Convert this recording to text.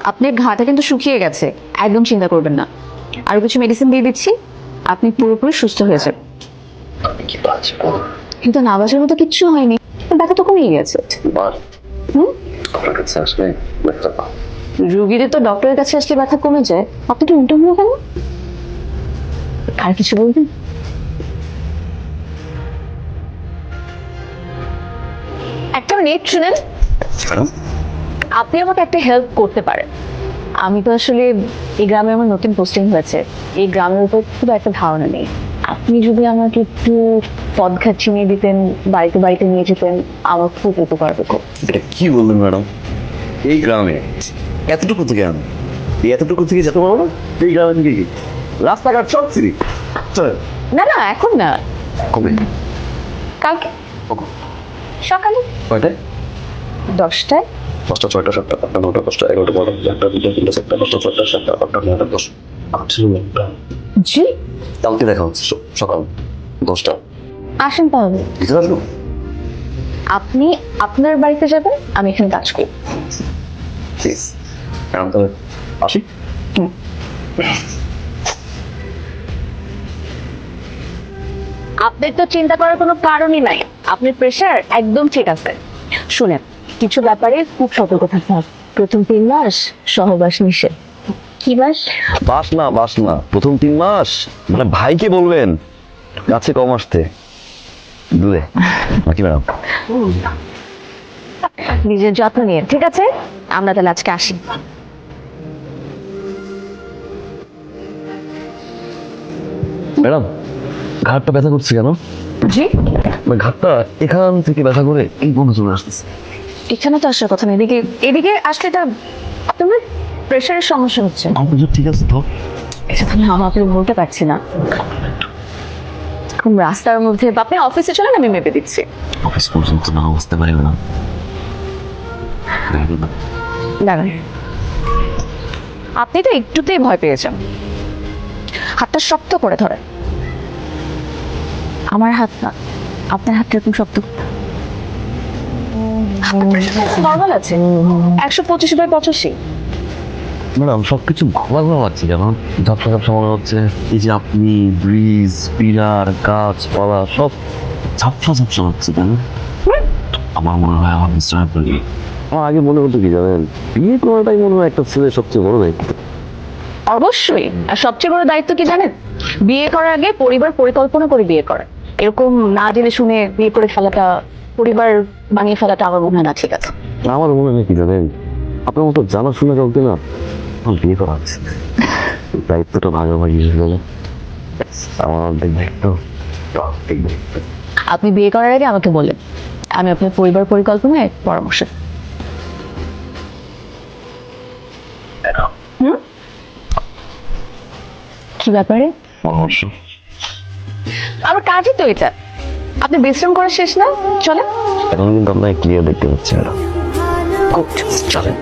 আপনার ঘাটা কিন্তু শুকিয়ে গেছে, একদম চিন্তা করবেন না। আরো কিছু মেডিসিন দিয়ে দিচ্ছি, আপনি পুরোপুরি সুস্থ হয়ে যাবেন। আপনি কি বাঁচব? কিন্তু না বাঁচার মতো কিচ্ছু হয়নি, ব্যথা তো কমিয়ে গেছে। হুম, আপনার কাছে আসলে ব্যথা পান। রুগীদের তো ডক্টরের কাছে আসলে ব্যথা কমে যায়, আপনি তো উল্টো হলো কেন? আর কিছু বলবেন? একটা মিনিট শুনেন, ম্যাডাম, আপনি আমাকে একটা হেল্প করতে পারেন। আমি তো আসলে এই গ্রামে আমার নতুন পোস্টিং হয়েছে, এই গ্রামের উপর খুব একটা ধারণা নেই। আপনি যদি আমাকে একটু পদঘাট চিনিয়ে দিতেন, বাড়িতে বাড়িতে নিয়ে যেতেন, আমার খুব উপকার হতো। এটা কি বললেন ম্যাডাম? এই গ্রামে এতটুকু থেকে আমি এতটুকু থেকে যেতে পারবো না? এই গ্রামে থেকে কি রাস্তাঘাট সব ফ্রি? না না, এখন না, কবে? কালকে কখন? সকালে কয়টায়? 10টায়। 5টা, 6টা, 7টা, 8টা, 9টা, 10টা, 11টা, 12টা, 1টা, 2টা, 3টা, 4টা, 5টা, 6টা, 7টা, 8টা, 9টা, 10, 8টা। জি, কালকে দেখা হচ্ছে সকাল 10টা। আসেন তাহলে। বুঝতে পারলো? আপনি আপনার বাড়িতে যাবেন, আমি এখানে কাজ করি। প্লিজ ম্যাডাম, তাহলে আসি। আপনার তো চিন্তা করার কোনো কারণই নাই, আপনার প্রেশার একদম ঠিক আছে। শুনেন, কিছু ব্যাপারে খুব সতর্ক থাকতে হবে। প্রথম 3 মাস সহবাস নিষেধ। কি মাস? বাস না, প্রথম 3 মাস মানে ভাইকে বলবেন কাছে কম আসতে, দূরে নাকি ম্যাডাম? নিজের যত্ন নিয়ে, ঠিক আছে? আমরা তাহলে আজকে আসি। ম্যাডাম, ঘাটটা ব্যথা করছে কেন? জি, মানে ঘাটটা এখান থেকে ব্যথা করে এই বন্ধু চলে আসতেছে। এখানে তো আসার কথা না, এদিকে এদিকে আসলে এটা আপনার প্রেশারের সমস্যা হচ্ছে। আমার তো ঠিক আছে তো। এটা তো আমি আমাকে বলতে পারছি না। এখন রাস্তার মধ্যে বা আপনি অফিসে চলেন, আমি মেপে দিচ্ছি। অফিস পর্যন্ত না বুঝতে পারি না। দাঁড়ান, আপনি তো একটুতেই ভয় পেয়েছেন। হাতটা শক্ত করে ধরেন। আমার হাত না, আপনার হাতটা এরকম শক্ত। নর্মাল আছে, 125/85। ম্যাডাম, সবকিছু ঘোলা ঘোলা লাগছে কেন? ঝাপসা ঝাপসা মনে হচ্ছে। এই যে আপনি, ব্রিজ, পিলার, গাছপালা সব ঝাপসা ঝাপসা লাগছে কেন? আমার মনে হয় আমার বিশ্রাম করি। আমার আগে মনে হতো কি জানেন, বিয়ে করাটাই মনে হয় একটা ছেলের সবচেয়ে বড় দায়িত্ব। অবশ্যই, আর সবচেয়ে বড় দায়িত্ব কি জানেন? বিয়ে করার আগে পরিবার পরিকল্পনা করে বিয়ে করা। এরকম না জেনে শুনে বিয়ে করে ফেলাটা, পরিবার বানিয়ে ফেলাটা আমার মনে হয় না ঠিক আছে। আমার মনে হয় কি জানেন, আপনার মতো জানাশোনা কাউকে না আমার বিয়ে করা আছে। দায়িত্বটা ভাগাভাগি হয়ে গেলে আমার অর্ধেক দায়িত্ব, অর্ধেক দায়িত্ব। আপনি বিয়ে করার আগে আমাকে বলেন, আমি আপনার পরিবার পরিকল্পনায় পরামর্শ দেব। হুম, কি ব্যাপারে? পরামর্শ? আমার কাজই তো এটা। আপনি বিশ্রাম করা শেষ না? চলেন। এখন কিন্তু আপনাকে ক্লিয়ার দেখতে পাচ্ছি ম্যাডাম। গুড, চলেন।